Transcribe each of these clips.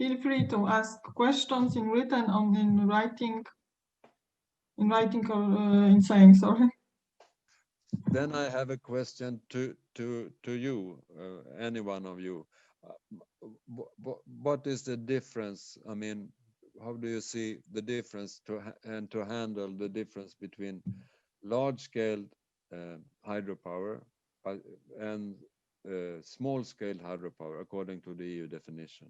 feel free to ask questions in written or in writing or in saying, sorry. Then I have a question to you, any one of you. What is the difference? I mean, how do you see the difference to handle the difference between large-scale hydropower and small-scale hydropower according to the EU definition?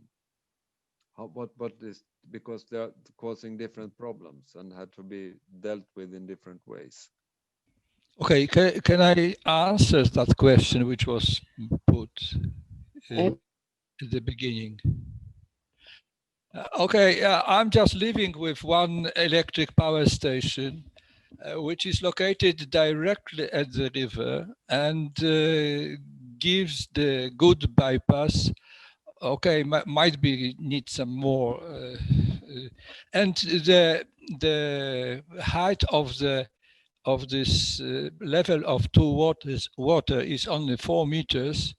What is, because they are causing different problems and had to be dealt with in different ways. Okay, can I answer that question which was put at the beginning? Okay, I'm just living with one electric power station, which is located directly at the river and gives the good bypass. Okay, might be need some more, and the height of this level of water is only 4 meters.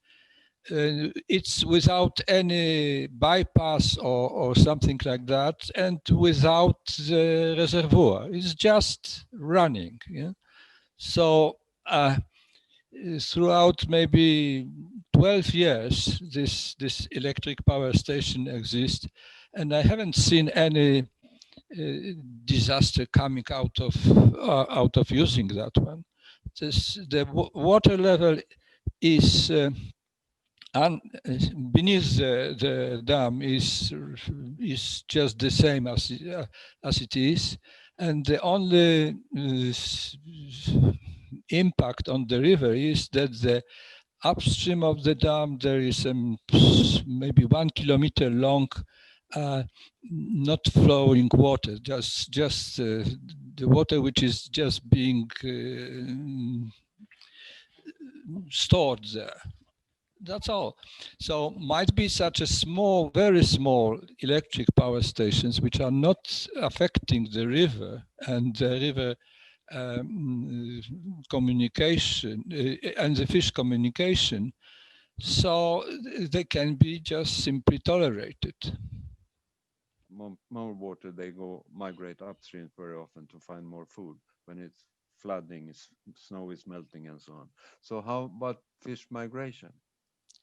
It's without any bypass or something like that, and without the reservoir. It's just running. Yeah? So throughout maybe 12 years, this electric power station exists, and I haven't seen any disaster coming out of using that one. The water level is beneath the dam is just the same as it is, and the only impact on the river is that the upstream of the dam there is maybe 1 kilometer long not flowing water, just the water which is just being stored there. That's all. So might be such a small, very small electric power stations which are not affecting the river and the river communication and the fish communication. So they can be just simply tolerated. More water, they migrate upstream very often to find more food when it's flooding, snow is melting and so on. So how about fish migration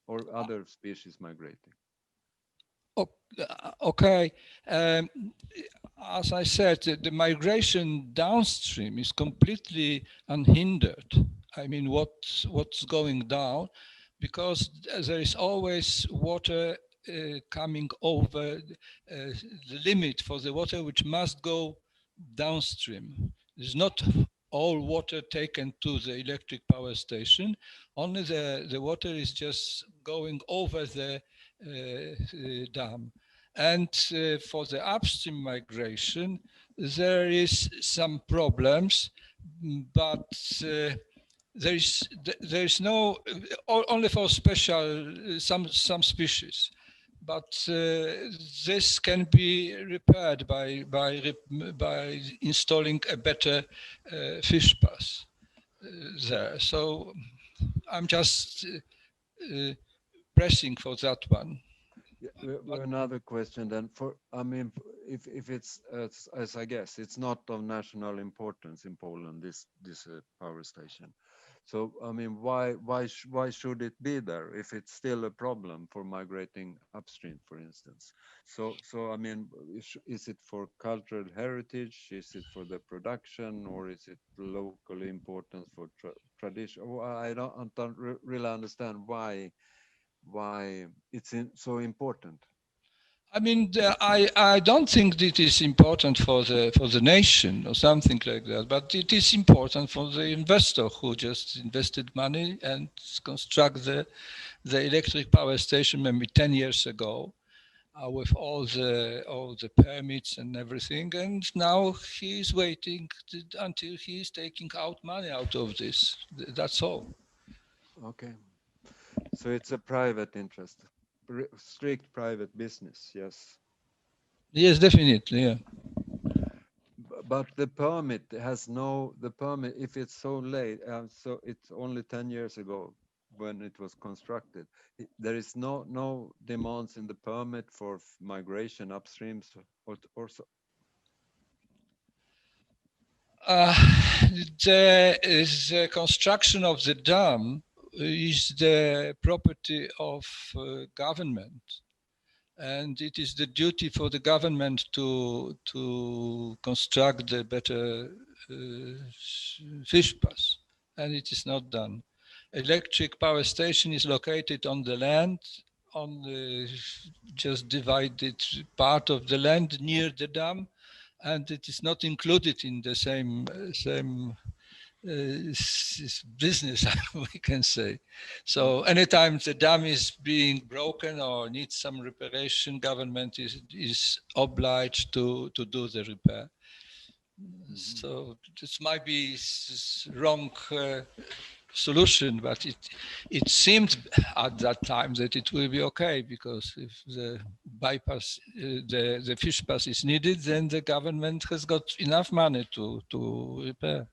or other species migrating? Okay, as I said, the migration downstream is completely unhindered. I mean, what's going down, because there is always water coming over the limit for the water which must go downstream. There's not all water taken to the electric power station. Only the water is just going over the dam. And for the upstream migration, there is some problems, but there is no, only for special, some species. But this can be repaired by installing a better fish pass there. So I'm just pressing for that one. Yeah, another question then. I mean, if it's as I guess it's not of national importance in Poland, this power station. So I mean, why should it be there if it's still a problem for migrating upstream, for instance? So I mean, is it for cultural heritage? Is it for the production, or is it local importance for tradition? Oh, I don't really understand why it's so important. I mean, I don't think that it is important for the nation or something like that, but it is important for the investor who just invested money and construct the electric power station maybe 10 years ago with all the permits and everything, and now he is waiting until he is taking out money out of this. That's all. Okay, so it's a private interest, strict private business, yes. Yes, definitely, yeah. But the permit has no, the permit, if it's so late, so it's only 10 years ago, when it was constructed. There is no demands in the permit for migration upstream or so. The construction of the dam is the property of government, and it is the duty for the government to construct the better fish pass, and it is not done. Electric power station is located on the land, on the just divided part of the land near the dam, and it is not included in the same business, we can say. So anytime the dam is being broken or needs some reparation, government is obliged to do the repair. So this might be wrong solution, but it seemed at that time that it will be okay, because if the bypass, the fish pass is needed, then the government has got enough money to repair.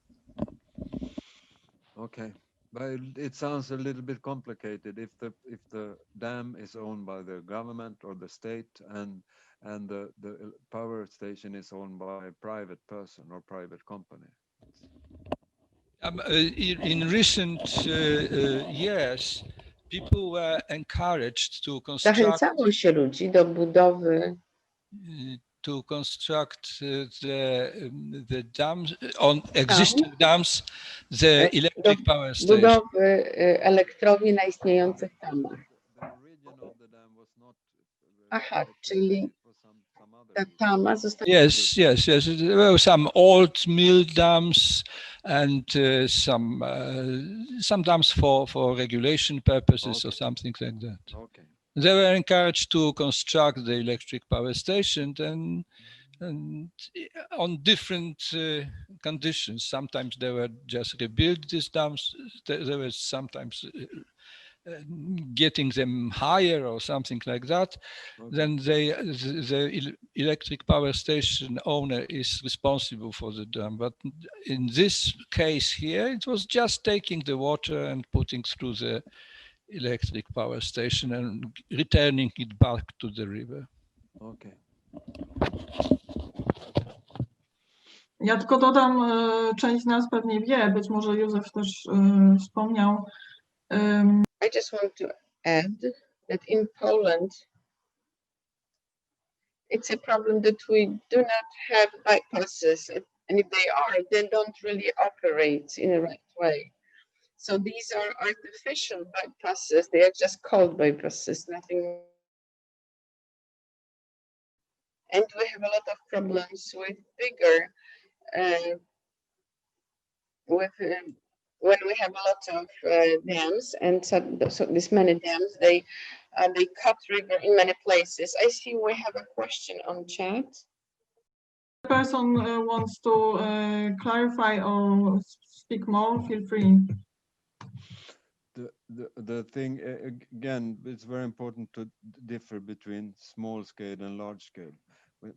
Okay, but it sounds a little bit complicated if the dam is owned by the government or the state, and the power station is owned by a private person or private company. In recent years, people were encouraged to construct Zachęcało się ludzi do budowy the dams on existing dams, the do electric power station. budowy elektrowni na istniejących damach. The origin of the dam was not Aha, czyli it was some other ta reason. tama została... Yes. There were some old mill dams and some dams for regulation purposes or Okay. something like that. Okay. They were encouraged to construct the electric power station and on different conditions. Sometimes they were just rebuild these dams. There was sometimes getting them higher or something like that. Okay. Then the electric power station owner is responsible for the dam. But in this case here, it was just taking the water and putting through the electric power station and returning it back to the river. Okay. Ja tylko dodam, część z nas pewnie wie, być może Józef też wspomniał. I just want to add that in Poland, it's a problem that we do not have bypasses, and if they are, they don't really operate in the right way. So these are artificial bypasses. They are just called bypasses, nothing more. And we have a lot of problems with bigger, when we have a lot of dams, and so this many dams, they cut river in many places. I see we have a question on chat. The person wants to clarify or speak more, feel free. The thing again, it's very important to differ between small scale and large scale.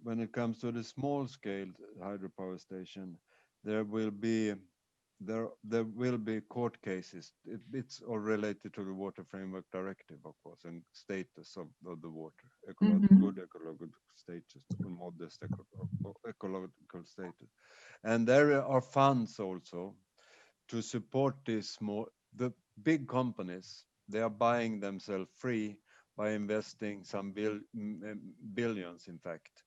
When it comes to the small scale hydropower station, there will be court cases. It's all related to the Water Framework Directive, of course, and status of the water, good ecological status, modest ecological status. And there are funds also to support this the big companies. They are buying themselves free by investing some billions, in fact,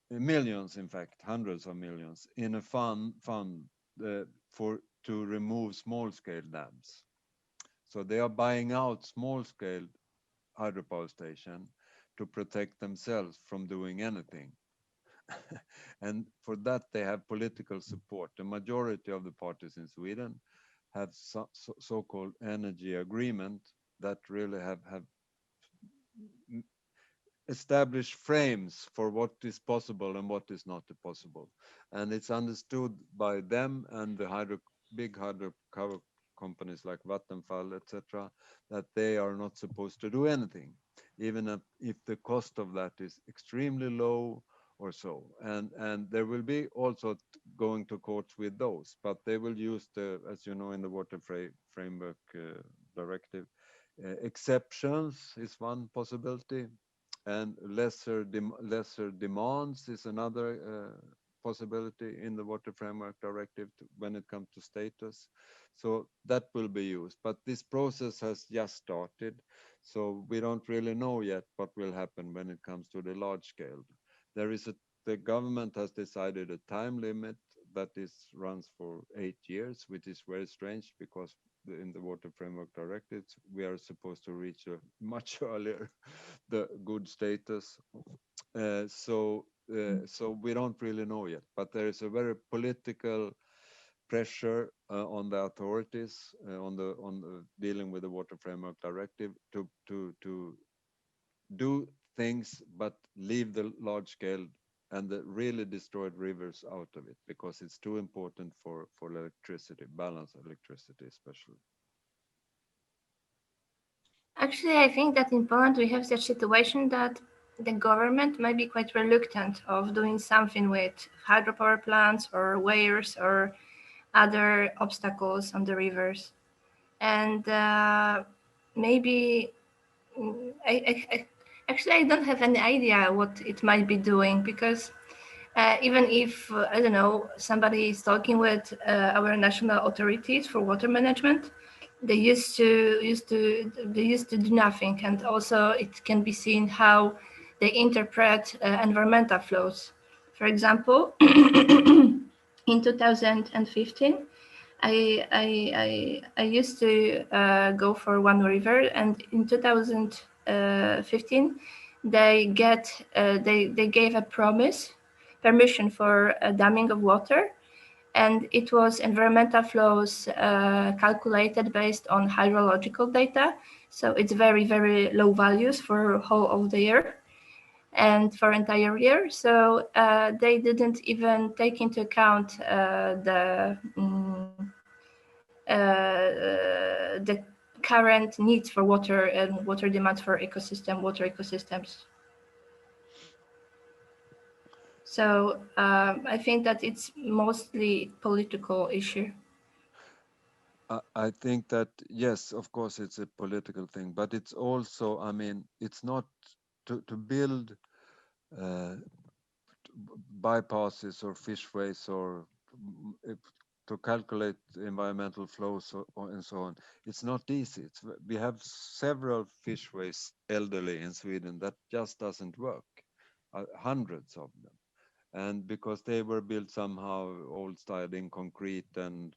millions, in fact, hundreds of millions in a fund to remove small-scale dams. So they are buying out small-scale hydropower station to protect themselves from doing anything. And for that, they have political support. The majority of the parties in Sweden have so-called energy agreement that really have established frames for what is possible and what is not possible. And it's understood by them and the big hydropower companies like Vattenfall, etc., that they are not supposed to do anything, even if the cost of that is extremely low or so. And there will be also going to courts with those, but they will use as you know, in the Water Framework Directive, Exceptions is one possibility, and lesser demands is another possibility in the Water Framework Directive when it comes to status. So that will be used, but this process has just started, so we don't really know yet what will happen when it comes to the large scale. The government has decided a time limit that runs for 8 years, which is very strange because in the Water Framework Directive we are supposed to reach much earlier the good status. So we don't really know yet, but there is a very political pressure on the authorities on the dealing with the Water Framework Directive to do things but leave the large scale and the really destroyed rivers out of it, because it's too important for electricity, balance electricity especially. Actually, I think that in Poland we have such situation that the government might be quite reluctant of doing something with hydropower plants or weirs or other obstacles on the rivers. And maybe actually I don't have any idea what it might be doing, because even if I don't know, somebody is talking with our national authorities for water management, they used to do nothing. And also it can be seen how they interpret environmental flows. For example, in 2015, I used to go for one river, and in 2015 they gave a permission for damming of water, and it was environmental flows calculated based on hydrological data. So it's very, very low values for whole of the year and for entire year. So they didn't even take into account the current needs for water and water demands for water ecosystems. So I think that it's mostly political issue. I think that, yes, of course, it's a political thing, but it's also, I mean, it's not to build bypasses or fishways or to calculate environmental flows and so on. It's not easy. We have several fishways elderly in Sweden that just doesn't work, hundreds of them. And because they were built somehow old style in concrete and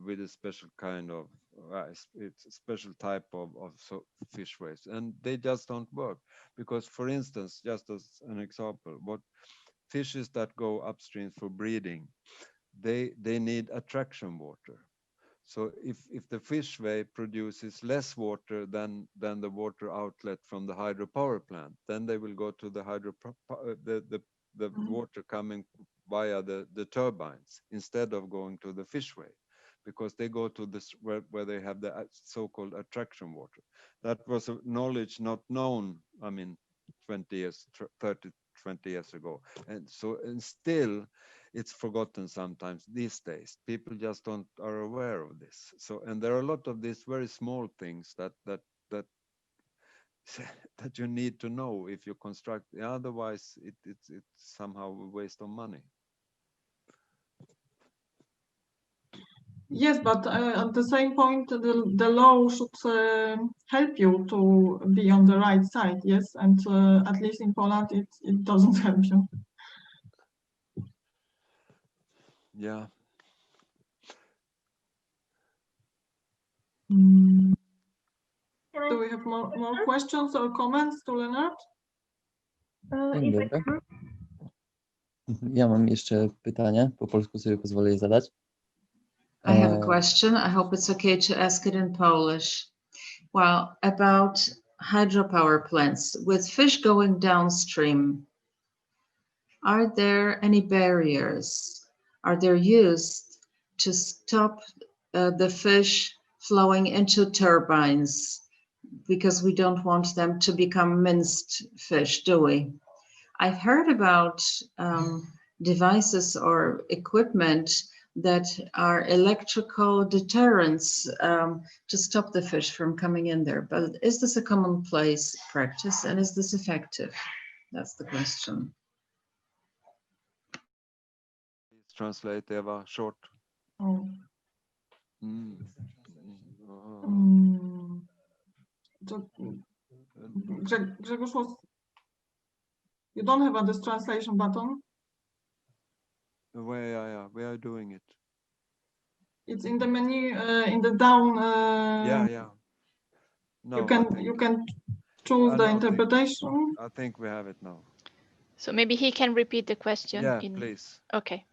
with a special kind of it's a special type of fishways, and they just don't work. Because, for instance, just as an example, what fishes that go upstream for breeding, they need attraction water. So if the fishway produces less water than the water outlet from the hydropower plant, then they will go to the water coming via the turbines instead of going to the fishway, because they go to this where they have the so-called attraction water. That was a knowledge not known, I mean, 20 years ago. And still it's forgotten sometimes these days. People just are aware of this. So, and there are a lot of these very small things that you need to know if you construct. Otherwise, it's somehow a waste of money. Yes, but at the same point, the law should help you to be on the right side. Yes, and at least in Poland, it doesn't help you. Yeah. Do we have more questions or comments to Lennart? Dzień dobry. Ja mam jeszcze pytanie, po polsku sobie pozwolę je zadać. I have a question. I hope it's okay to ask it in Polish. Well, about hydropower plants, with fish going downstream, are there any barriers? Are they used to stop the fish flowing into turbines? Because we don't want them to become minced fish, do we? I've heard about devices or equipment that are electrical deterrents to stop the fish from coming in there. But is this a commonplace practice, and is this effective? That's the question. Please translate, Eva, short. Oh. Grzegorz was. You don't have this translation button? Where we are doing it. It's in the menu, in the down. Yeah. No, you can choose the interpretation. I think we have it now. So maybe he can repeat the question. Yeah, please. Okay.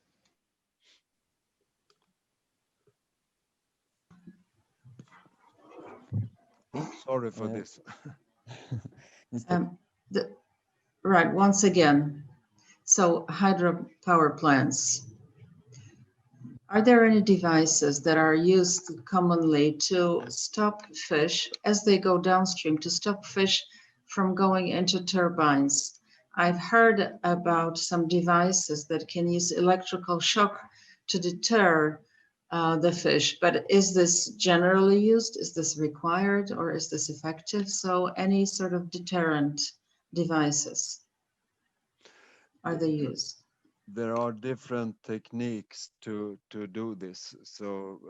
Sorry for this. Right, once again, so hydropower plants. Are there any devices that are used commonly to stop fish as they go downstream, to stop fish from going into turbines? I've heard about some devices that can use electrical shock to deter the fish, but is this generally used? Is this required, or is this effective? So any sort of deterrent devices, are they used? There are different techniques to do this. So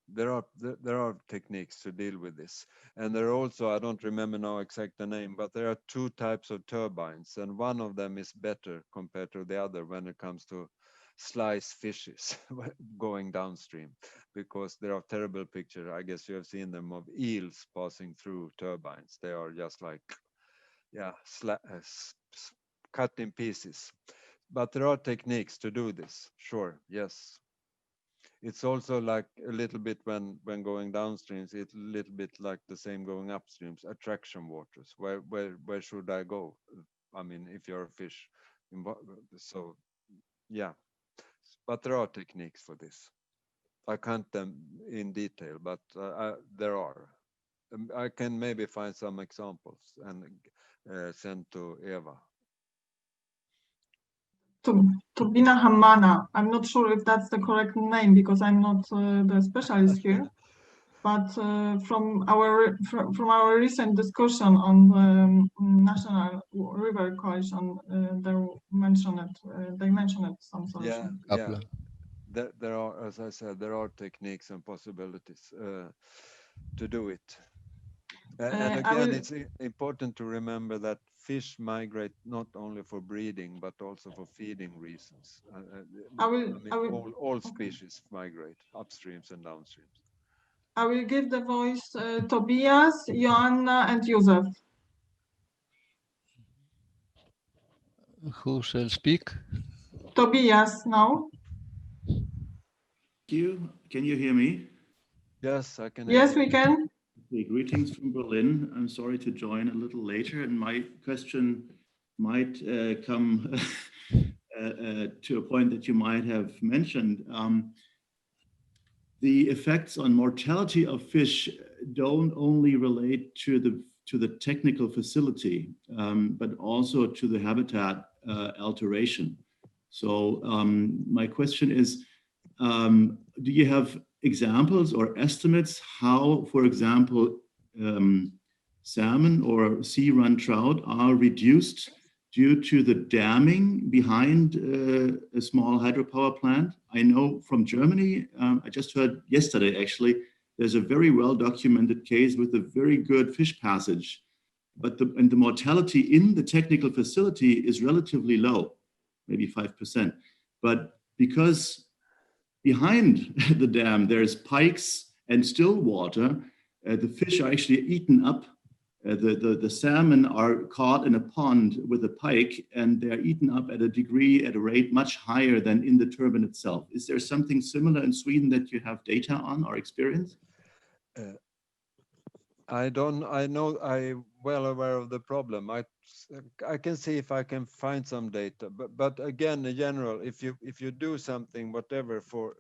there are techniques to deal with this, and there are also, I don't remember now exact the name, but there are two types of turbines, and one of them is better compared to the other when it comes to slice fishes going downstream, because there are terrible pictures. I guess you have seen them of eels passing through turbines. They are just like, yeah, cut in pieces. But there are techniques to do this, sure, yes. It's also like a little bit when going downstreams, it's a little bit like the same going upstreams, attraction waters. Where should I go? I mean, if you're a fish. So, yeah. But there are techniques for this. I can't them in detail, but there are. I can maybe find some examples and send to Eva. Turbina Hammana. I'm not sure if that's the correct name because I'm not the specialist here. But from our recent discussion on the National River Coalition, they mentioned it. Some solution. Yeah. There are, as I said, there are techniques and possibilities to do it. And again, it's important to remember that fish migrate not only for breeding, but also for feeding reasons. All species migrate upstreams and downstreams. I will give the voice Tobias, Joanna, and Josef. Who shall speak? Tobias now. Can you hear me? Yes, I can. Yes, we can. Okay, greetings from Berlin. I'm sorry to join a little later, and my question might come to a point that you might have mentioned. The effects on mortality of fish don't only relate to the technical facility, but also to the habitat alteration. So my question is, do you have examples or estimates how, for example, salmon or sea-run trout are reduced due to the damming behind a small hydropower plant? I know from Germany, I just heard yesterday actually, there's a very well-documented case with a very good fish passage, but the mortality in the technical facility is relatively low, maybe 5%. But because behind the dam, there's pikes and still water, the fish are actually eaten up. The salmon are caught in a pond with a pike, and they're eaten up at a rate much higher than in the turbine itself. Is there something similar in Sweden that you have data on or experience? I'm well aware of the problem. I can see if I can find some data, but again, in general, if you do something, whatever for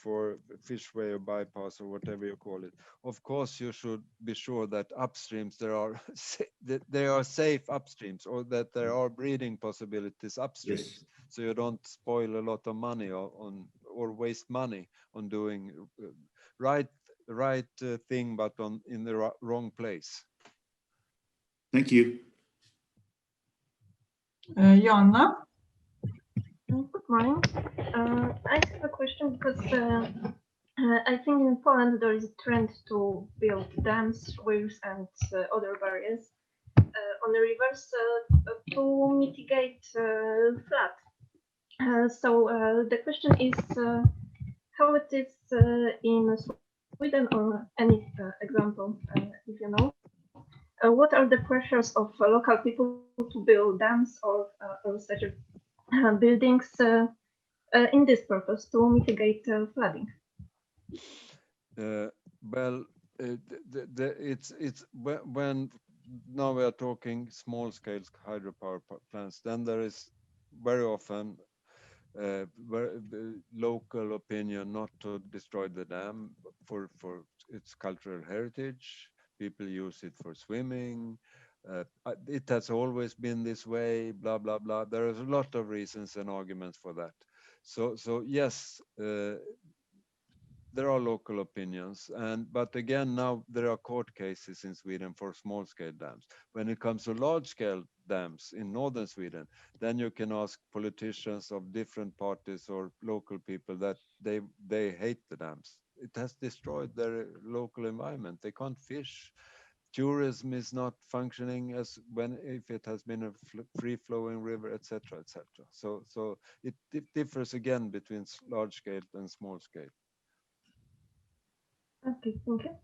for fishway or bypass or whatever you call it, of course you should be sure that upstreams there are safe upstreams, or that there are breeding possibilities upstreams. Yes. So you don't spoil a lot of money on or waste money on doing right thing, but in the wrong place. Thank you. Joanna? Good morning. I have a question because I think in Poland there is a trend to build dams, weirs, and other barriers on the rivers to mitigate flood. So the question is how it is in Sweden, or any example, if you know. What are the pressures of local people to build dams or such buildings in this purpose to mitigate flooding? Well, it's when now we are talking small scale hydropower plants, then there is very often local opinion not to destroy the dam for its cultural heritage. People use it for swimming. It has always been this way, blah, blah, blah. There is a lot of reasons and arguments for that. So yes, there are local opinions, but again, now there are court cases in Sweden for small scale dams. When it comes to large scale dams in northern Sweden, then you can ask politicians of different parties or local people that they hate the dams. It has destroyed their local environment. They can't fish. Tourism is not functioning as if it has been a free flowing river, etc., etc. So it differs again between large scale and small scale. Okay, thank you.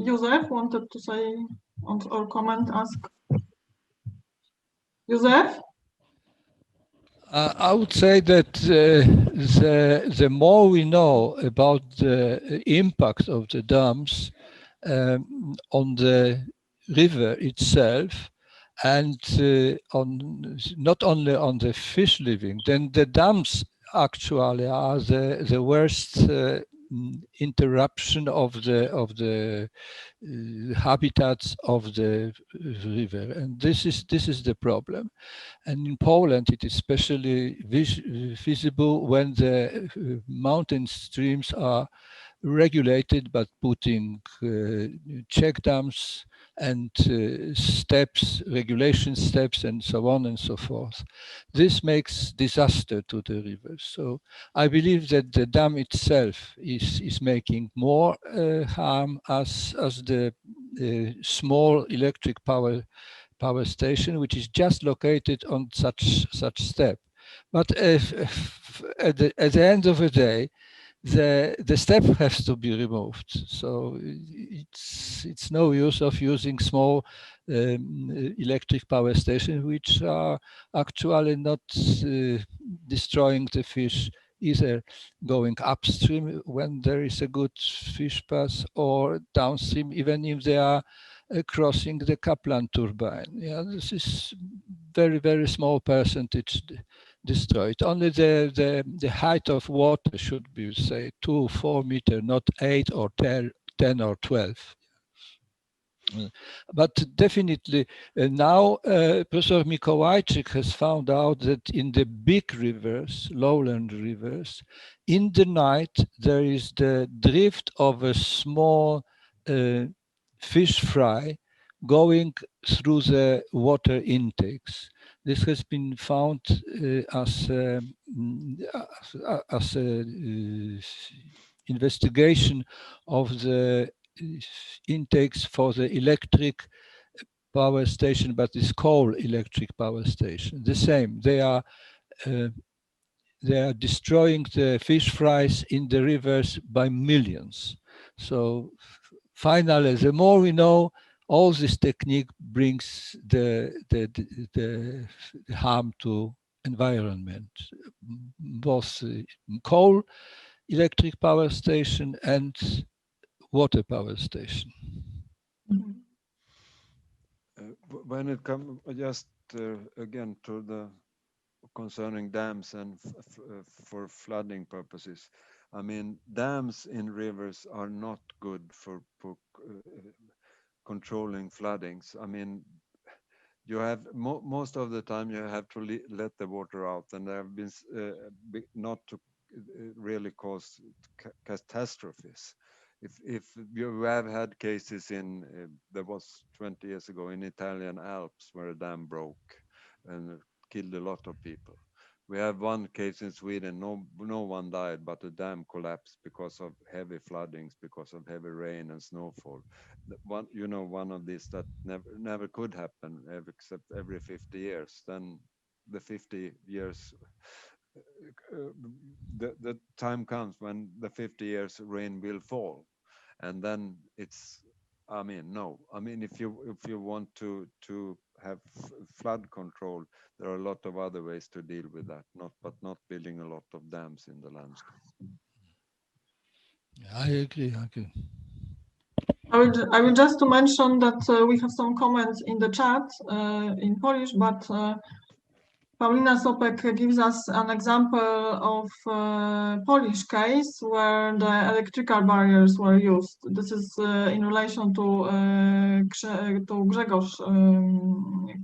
Joseph wanted to say or comment, ask. Joseph? I would say that the more we know about the impact of the dams on the river itself, and on not only on the fish living, then the dams actually are the worst interruption of the habitats of the river, and this is the problem. And in Poland, it is especially visible when the mountain streams are regulated, but putting check dams and steps, regulation steps, and so on and so forth. This makes disaster to the rivers. So I believe that the dam itself is making more harm as the small electric power station, which is just located on such step. But at the end of the day, the step has to be removed. So it's no use of using small electric power stations, which are actually not destroying the fish, either going upstream when there is a good fish pass, or downstream, even if they are crossing the Kaplan turbine. Yeah, this is very, very small percentage destroyed. Only the height of water should be, say, 2-4 meters, not 8 or 10 or 12. But definitely now Professor Mikołajczyk has found out that in the big rivers, lowland rivers, in the night there is the drift of a small fish fry going through the water intakes. This has been found as investigation of the intakes for the electric power station, but it's coal electric power station. The same, they are destroying the fish fries in the rivers by millions. So finally, the more we know, all this technique brings the harm to environment, both coal electric power station and water power station. When it comes just again to the concerning dams and for flooding purposes. I mean, dams in rivers are not good for controlling floodings. I mean, you have most of the time you have to let the water out, and there have been not to really cause catastrophes. If you have had cases in there was 20 years ago in Italian Alps where a dam broke and killed a lot of people. We have one case in Sweden, no one died, but the dam collapsed because of heavy floodings, because of heavy rain and snowfall. One of these that never could happen except every 50 years. Then the 50 years, the time comes when the 50 years rain will fall, and then it's. I mean, no. I mean, if you want to have flood control, there are a lot of other ways to deal with that. Not building a lot of dams in the landscape. I agree. I will just to mention that we have some comments in the chat in Polish, but Paulina Sopek gives us an example of Polish case where the electrical barriers were used. This is in relation to Grzegorz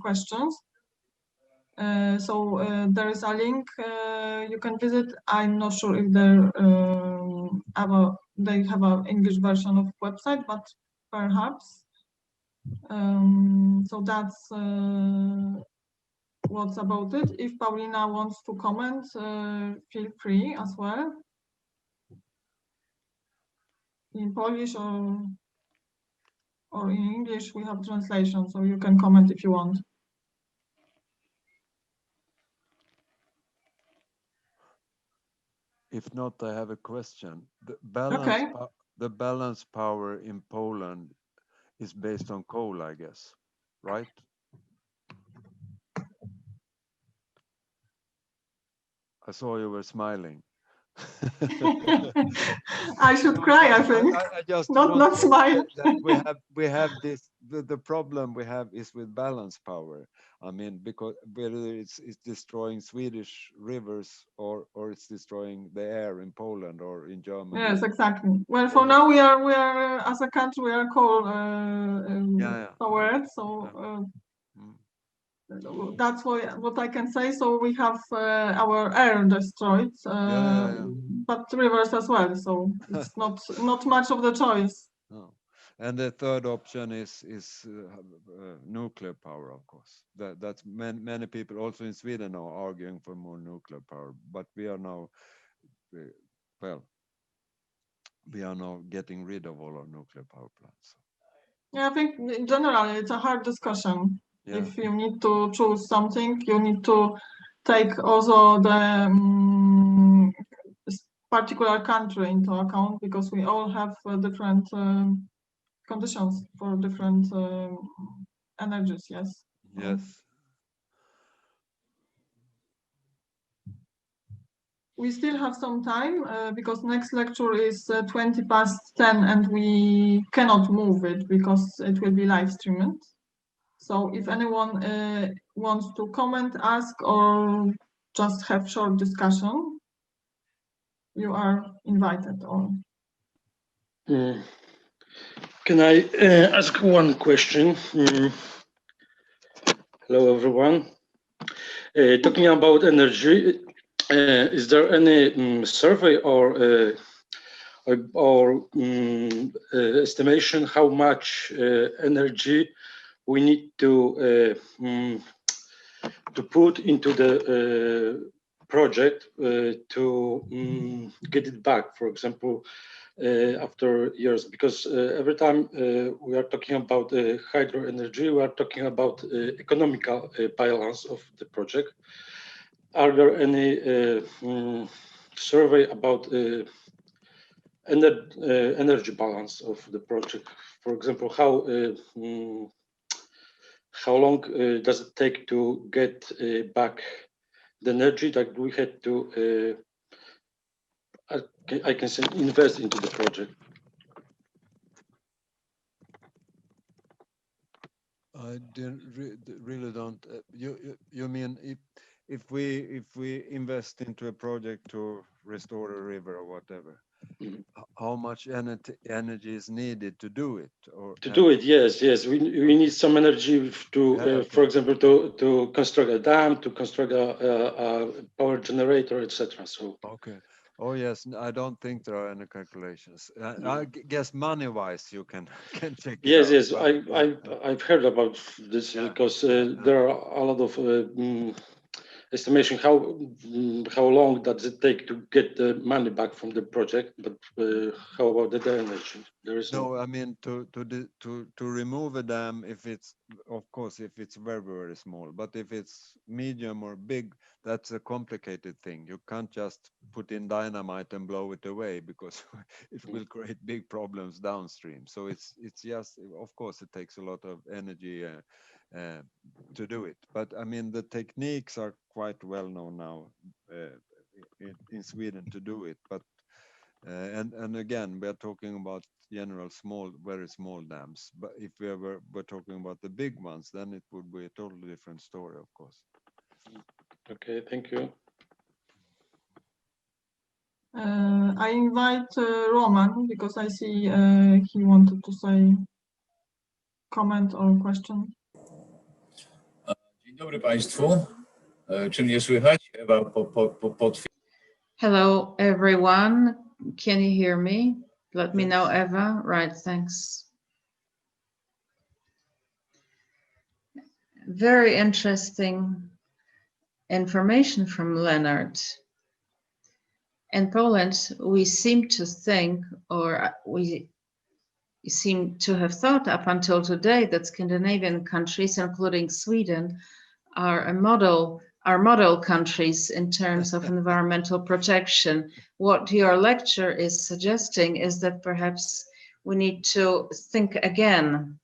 questions. So there is a link you can visit. I'm not sure if they have an English version of website, but perhaps. So that's what's about it. If Paulina wants to comment, feel free as well. In Polish or in English, we have translation, so you can comment if you want. If not, I have a question. The balance power in Poland is based on coal, I guess, right? I saw you were smiling. I should cry, I think. I just not smile. We have this. The problem we have is with balance power. I mean, because whether it's destroying Swedish rivers or it's destroying the air in Poland or in Germany. Yes, exactly. Well, for now we are as a country we are coal powered, so. That's what I can say. So we have our air destroyed, but rivers as well. So it's not much of the choice. No. And the third option is nuclear power, of course. That's many people also in Sweden are arguing for more nuclear power. But we are now, we are now getting rid of all our nuclear power plants. Yeah, I think in general it's a hard discussion. Yeah. If you need to choose something, you need to take also the particular country into account, because we all have different conditions for different energies. Yes. Yes. We still have some time because next lecture is 10:20 and we cannot move it because it will be live streamed. So if anyone wants to comment, ask, or just have short discussion, you are invited on. Can I ask one question? Hello, everyone. Talking about energy, is there any survey or estimation how much energy we need to put into the project to get it back, for example, after years? Because every time we are talking about hydro energy, we are talking about economical balance of the project. Are there any survey about energy balance of the project? For example, how long does it take to get back the energy that we had to I can say invest into the project? I really don't. You mean if we invest into a project to restore a river or whatever, how much energy is needed to do it? Or to do it, yes, we need some energy to, for example, to construct a dam, to construct a power generator, etc. So okay. Oh yes, I don't think there are any calculations. I guess money-wise you can check it out. Yes, I've heard about this because there are a lot of estimation how long does it take to get the money back from the project, but how about the energy? There is no. I mean to remove a dam, if it's, of course, if it's very small, but if it's medium or big, that's a complicated thing. You can't just put in dynamite and blow it away, because it will create big problems downstream. So it's just, of course, it takes a lot of energy to do it. But I mean, the techniques are quite well known now in Sweden to do it. But and again, we are talking about general small, very small dams. But if we were talking about the big ones, then it would be a totally different story, of course. Okay, thank you. I invite Roman, because I see he wanted to say comment or question. Dzień dobry Państwu. Czy mnie słychać? Ewa, Hello, everyone. Can you hear me? Let me know, Eva. Right, thanks. Very interesting information from Lennart. In Poland, we seem to think, or we seem to have thought up until today, that Scandinavian countries, including Sweden, are model countries in terms of environmental protection. What your lecture is suggesting is that perhaps we need to think again.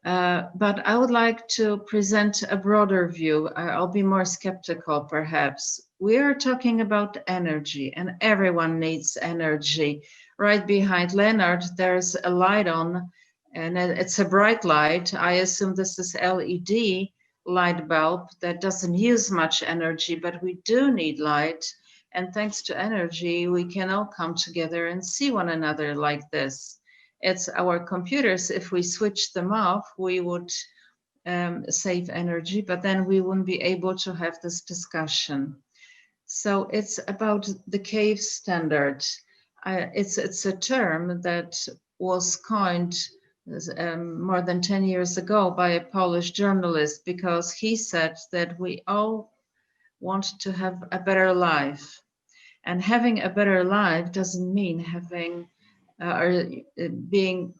But I would like to present a broader view. I'll be more skeptical, perhaps. We are talking about energy, and everyone needs energy. Right behind Lennart, there's a light on, and it's a bright light. I assume this is LED light bulb that doesn't use much energy, but we do need light. And thanks to energy, we can all come together and see one another like this. It's our computers. If we switch them off, we would save energy, but then we wouldn't be able to have this discussion. So it's about the cave standard. It's a term that was coined more than 10 years ago by a Polish journalist, because he said that we all want to have a better life. And having a better life doesn't mean having or being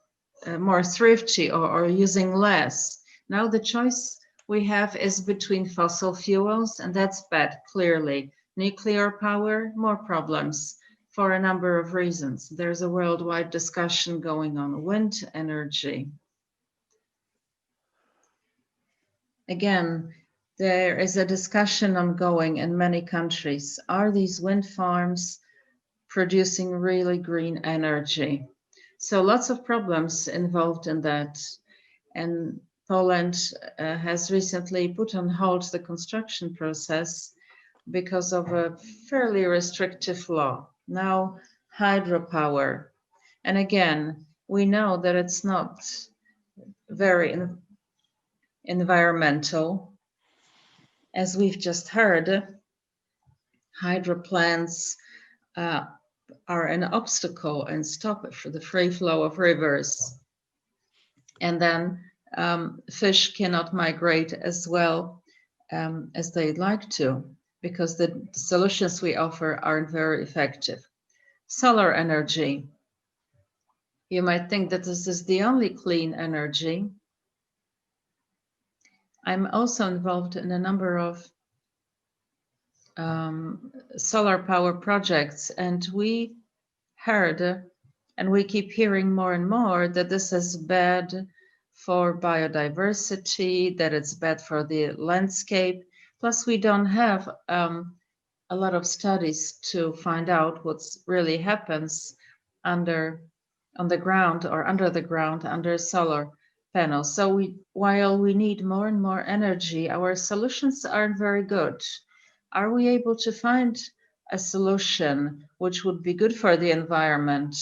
more thrifty or using less. Now the choice we have is between fossil fuels, and that's bad, clearly. Nuclear power, more problems for a number of reasons. There's a worldwide discussion going on. Wind energy. Again, there is a discussion ongoing in many countries. Are these wind farms producing really green energy? So lots of problems involved in that. And Poland has recently put on hold the construction process because of a fairly restrictive law. Now, hydropower. And again, we know that it's not very environmental. As we've just heard, hydro plants are an obstacle and stop for the free flow of rivers. And then fish cannot migrate as well as they'd like to, because the solutions we offer aren't very effective. Solar energy. You might think that this is the only clean energy. I'm also involved in a number of solar power projects, and we heard, and we keep hearing more and more, that this is bad for biodiversity, that it's bad for the landscape. Plus, we don't have a lot of studies to find out what really happens on the ground or under the ground under solar panels. So while we need more and more energy, our solutions aren't very good. are we able to find a solution which would be good for the environment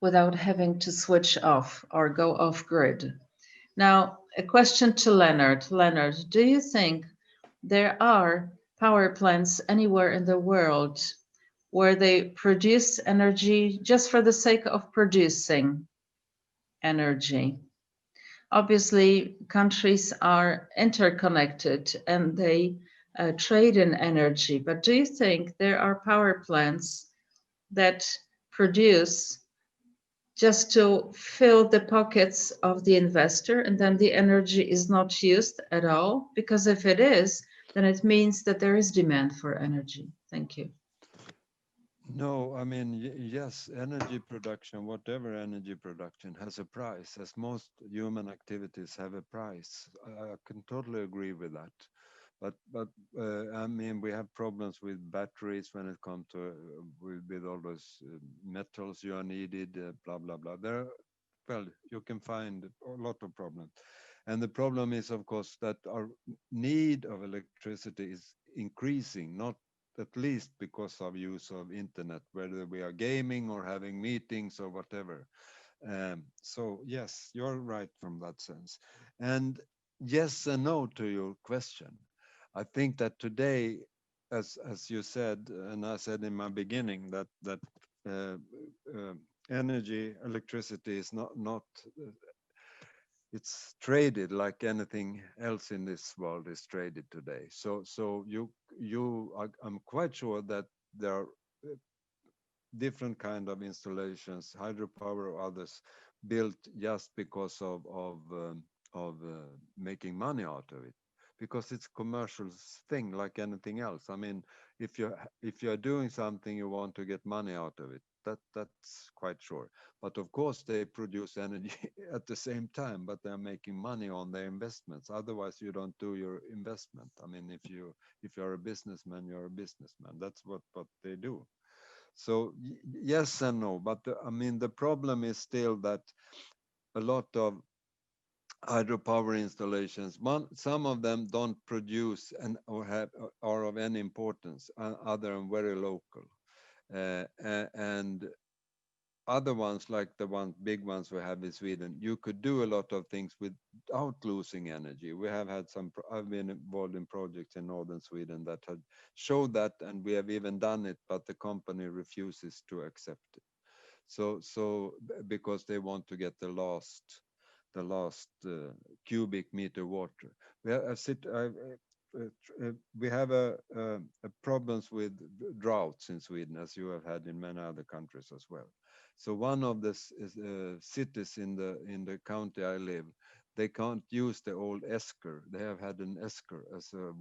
without having to switch off or go off grid? Now, a question to Lennart. Lennart, do you think there are power plants anywhere in the world where they produce energy just for the sake of producing energy? Obviously, countries are interconnected and they trade in energy, but do you think there are power plants that produce just to fill the pockets of the investor and then the energy is not used at all? Because if it is, then it means that there is demand for energy. Thank you. No, I mean, yes, energy production, whatever energy production has a price, as most human activities have a price. I can totally agree with that. But I mean, we have problems with batteries when it comes to with all those metals you are needed, blah blah blah. Well, you can find a lot of problems, and the problem is, of course, that our need of electricity is increasing, not at least because of use of internet, whether we are gaming or having meetings or whatever. So yes, you're right from that sense, and yes and no to your question. I think that today, as you said, and I said in my beginning, that uh, energy, electricity is not it's traded like anything else in this world is traded today. So I'm quite sure that there are different kind of installations, hydropower or others, built just because of making money out of it, because it's a commercial thing like anything else. I mean, if you're doing something, you want to get money out of it. That's quite sure. But of course, they produce energy at the same time, but they're making money on their investments. Otherwise, you don't do your investment. I mean, if you're a businessman, you're a businessman. That's what they do. So yes and no, but I mean, the problem is still that a lot of hydropower installations, some of them don't produce or are of any importance other than very local, and other ones, like the big ones we have in Sweden, you could do a lot of things without losing energy. We have had I've been involved in projects in northern Sweden that had showed that, and we have even done it, but the company refuses to accept it. So because they want to get the last cubic meter water. We have a problems with droughts in Sweden, as you have had in many other countries as well. So one of the cities in the county I live, they can't use the old esker. They have had an esker as a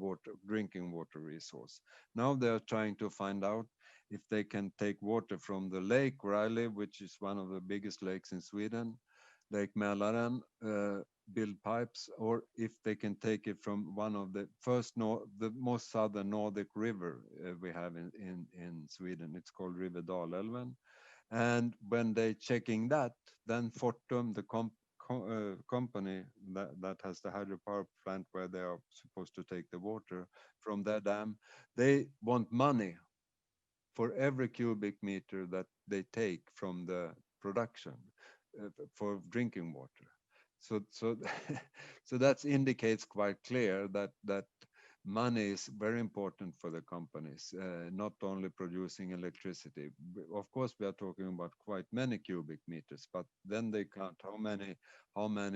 drinking water resource. Now they are trying to find out if they can take water from the lake where I live, which is one of the biggest lakes in Sweden, Lake Mälaren, build pipes, or if they can take it from one of the most southern Nordic river we have in Sweden. It's called River Dalälven. And when they checking that, then Fortum, the company that has the hydropower plant where they are supposed to take the water from their dam, they want money for every cubic meter that they take from the production for drinking water. So so that indicates quite clear that money is very important for the companies, not only producing electricity. Of course, we are talking about quite many cubic meters, but then they count how many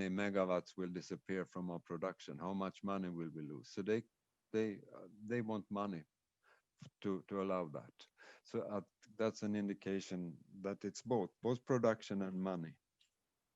megawatts will disappear from our production, how much money will we lose. So they want money to allow that. So that's an indication that it's both production and money.